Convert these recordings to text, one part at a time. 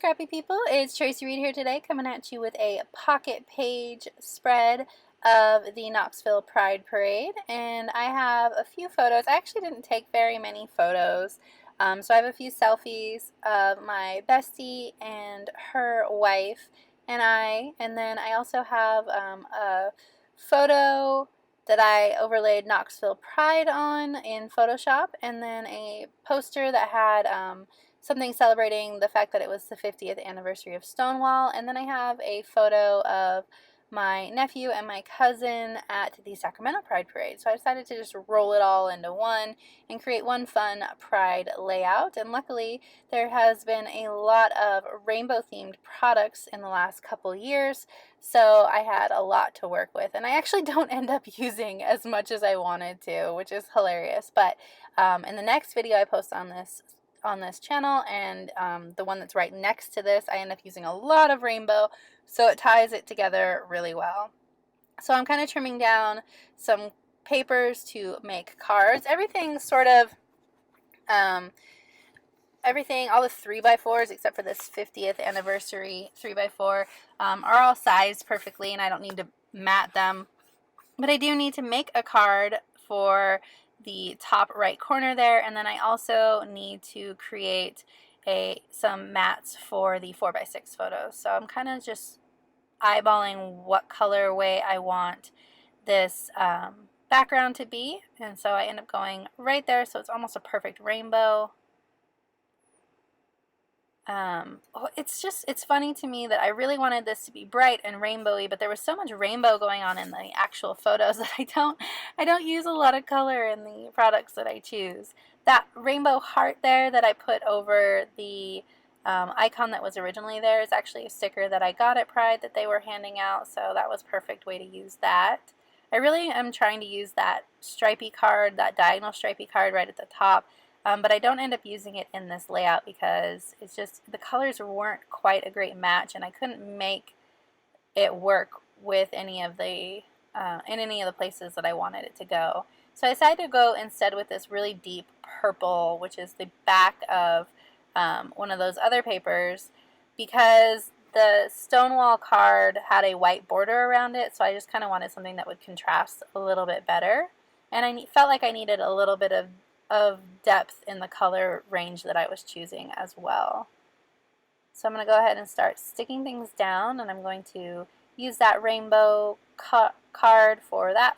scrappy people, it's Tracy Reed here today, coming at you with a pocket page spread of the Knoxville Pride Parade. And I have a few photos. I actually didn't take very many photos, so I have a few selfies of my bestie and her wife and I. And then I also have a photo that I overlaid Knoxville Pride on in Photoshop, and then a poster that had something celebrating the fact that it was the 50th anniversary of Stonewall. And then I have a photo of my nephew and my cousin at the Sacramento Pride Parade. So I decided to just roll it all into one and create one fun Pride layout. And luckily, there has been a lot of rainbow themed products in the last couple years, so I had a lot to work with. And I actually don't end up using as much as I wanted to, which is hilarious. But in the next video I post on this channel, and the one that's right next to this, I end up using a lot of rainbow, so it ties it together really well. So I'm kind of trimming down some papers to make cards. Everything sort of, everything, all the 3x4s except for this 50th anniversary 3x4 are all sized perfectly, and I don't need to mat them. But I do need to make a card for the top right corner there, and then I also need to create some mats for the 4x6 photos. So I'm kind of just eyeballing what colorway I want this background to be, and so I end up going right there, so it's almost a perfect rainbow. It's funny to me that I really wanted this to be bright and rainbowy, but there was so much rainbow going on in the actual photos that I don't use a lot of color in the products that I choose. That rainbow heart there that I put over the icon that was originally there is actually a sticker that I got at Pride that they were handing out, so that was a perfect way to use that. I really am trying to use that stripy card, that diagonal stripy card right at the top. But I don't end up using it in this layout because it's just the colors weren't quite a great match, and I couldn't make it work with any of the in any of the places that I wanted it to go. So I decided to go instead with this really deep purple, which is the back of one of those other papers, because the Stonewall card had a white border around it, so I just kind of wanted something that would contrast a little bit better, and I felt like I needed a little bit of depth in the color range that I was choosing as well. So I'm going to go ahead and start sticking things down, and I'm going to use that rainbow card for that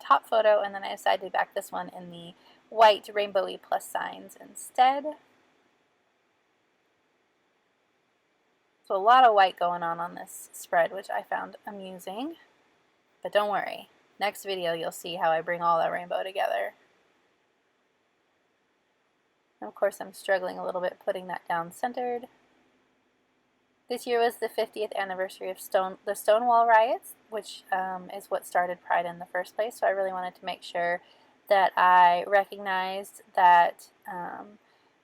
top photo, and then I decided to back this one in the white rainbowy plus signs instead. So a lot of white going on this spread, which I found amusing. But don't worry, next video you'll see how I bring all that rainbow together. And of course, I'm struggling a little bit putting that down centered. This year was the 50th anniversary of the Stonewall riots, which is what started Pride in the first place. So I really wanted to make sure that I recognized that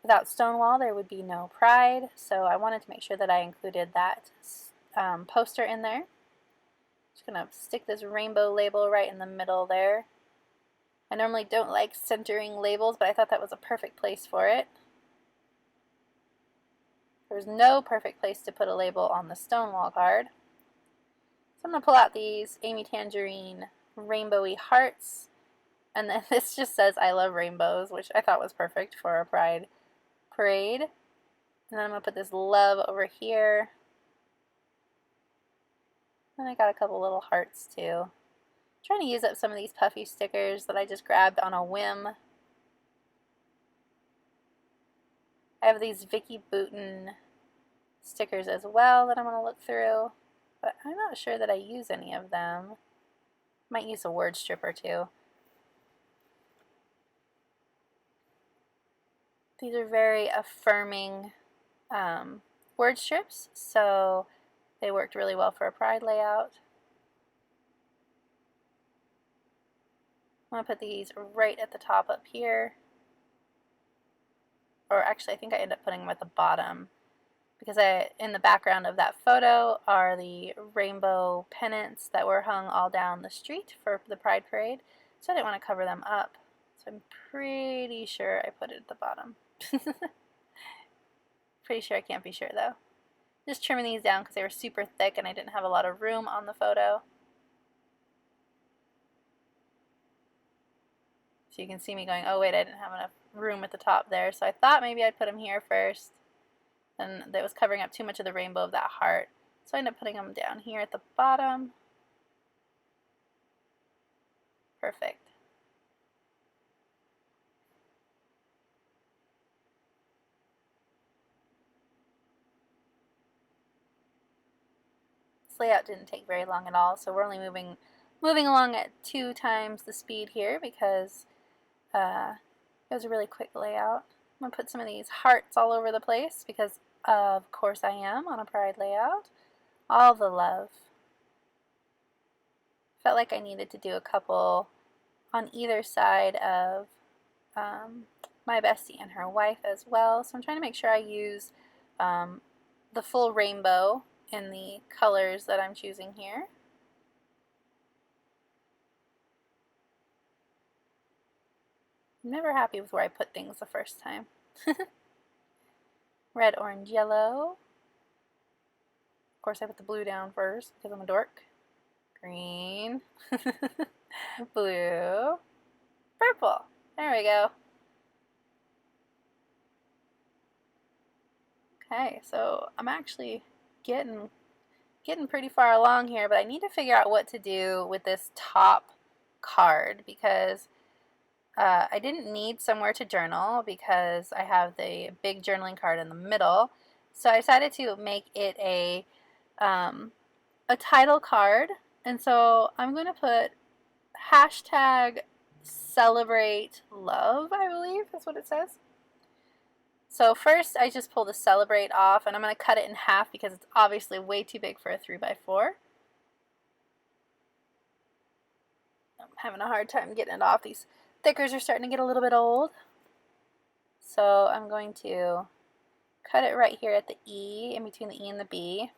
without Stonewall there would be no Pride. So I wanted to make sure that I included that poster in there. Just going to stick this rainbow label right in the middle there. I normally don't like centering labels, but I thought that was a perfect place for it. There's no perfect place to put a label on the Stonewall card. So I'm going to pull out these Amy Tangerine rainbowy hearts, and then this just says I love rainbows, which I thought was perfect for a Pride parade. And then I'm going to put this love over here. And I got a couple little hearts too. Trying to use up some of these puffy stickers that I just grabbed on a whim. I have these Vicky Bouton stickers as well that I'm going to look through, but I'm not sure that I use any of them. Might use a word strip or two. These are very affirming word strips, so they worked really well for a Pride layout. I'm going to put these right at the top up here. Or actually, I think I end up putting them at the bottom, because in the background of that photo are the rainbow pennants that were hung all down the street for the Pride Parade. So I didn't want to cover them up. So I'm pretty sure I put it at the bottom. Pretty sure I can't be sure though. Just trimming these down because they were super thick and I didn't have a lot of room on the photo. So you can see me going, oh wait, I didn't have enough room at the top there. So I thought maybe I'd put them here first. And that was covering up too much of the rainbow of that heart. So I ended up putting them down here at the bottom. Perfect. This layout didn't take very long at all, so we're only moving along at 2 times the speed here because it was a really quick layout. I'm going to put some of these hearts all over the place because of course I am on a pride layout. All the love. Felt like I needed to do a couple on either side of my bestie and her wife as well. So I'm trying to make sure I use the full rainbow in the colors that I'm choosing here. I'm never happy with where I put things the first time. Red, orange, yellow. Of course I put the blue down first because I'm a dork. Green. Blue. Purple. There we go. Okay, so I'm actually getting pretty far along here, but I need to figure out what to do with this top card because I didn't need somewhere to journal because I have the big journaling card in the middle. So I decided to make it a title card, and so I'm going to put hashtag celebrate love, I believe that's what it says. So first I just pull the celebrate off, and I'm going to cut it in half because it's obviously way too big for a 3x4. I'm having a hard time getting it off. These thickers are starting to get a little bit old. So I'm going to cut it right here at the E, in between the E and the B.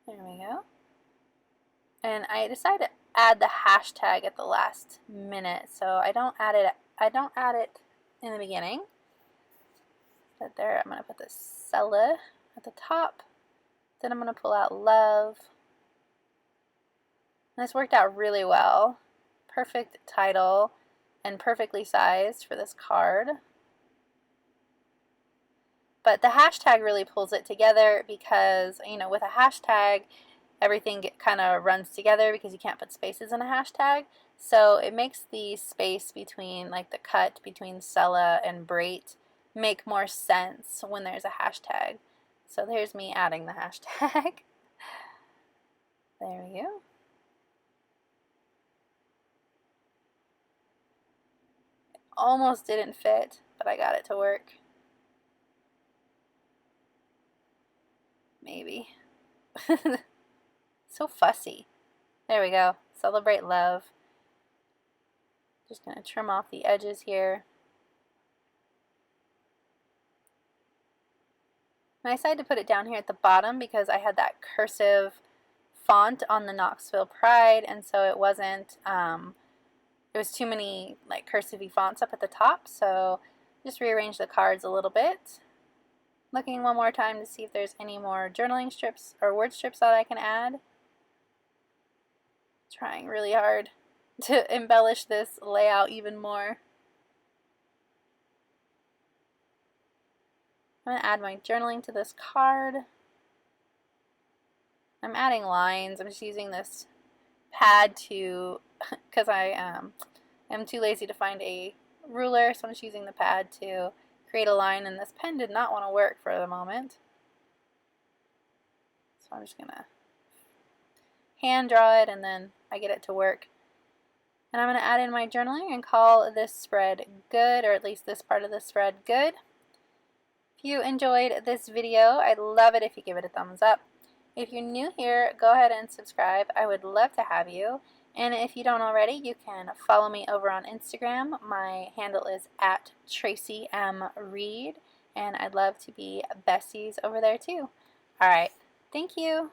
There we go. And I decided to add the hashtag at the last minute, so I don't add it in the beginning. But there, I'm going to put the Cella at the top. Then I'm going to pull out love. And this worked out really well. Perfect title and perfectly sized for this card. But the hashtag really pulls it together because, you know, with a hashtag, everything kind of runs together because you can't put spaces in a hashtag. So it makes the space between, like the cut between Cella and Brate, make more sense when there's a hashtag. So there's me adding the hashtag. There we go. It almost didn't fit, but I got it to work. Maybe. So fussy. There we go. Celebrate love. Just going to trim off the edges here. And I decided to put it down here at the bottom because I had that cursive font on the Knoxville Pride, and so it wasn't, it was too many like cursive-y fonts up at the top, so just rearrange the cards a little bit. Looking one more time to see if there's any more journaling strips or word strips that I can add. Trying really hard to embellish this layout even more. I'm going to add my journaling to this card. I'm adding lines. I'm just using this pad to, because I am too lazy to find a ruler, so I'm just using the pad to create a line, and this pen did not want to work for the moment. So I'm just going to hand draw it, and then I get it to work. And I'm going to add in my journaling and call this spread good, or at least this part of the spread good. If you enjoyed this video, I'd love it if you give it a thumbs up. If you're new here, go ahead and subscribe. I would love to have you. And if you don't already, you can follow me over on Instagram. My handle is @TracyMReed, and I'd love to be besties over there too. Alright, thank you.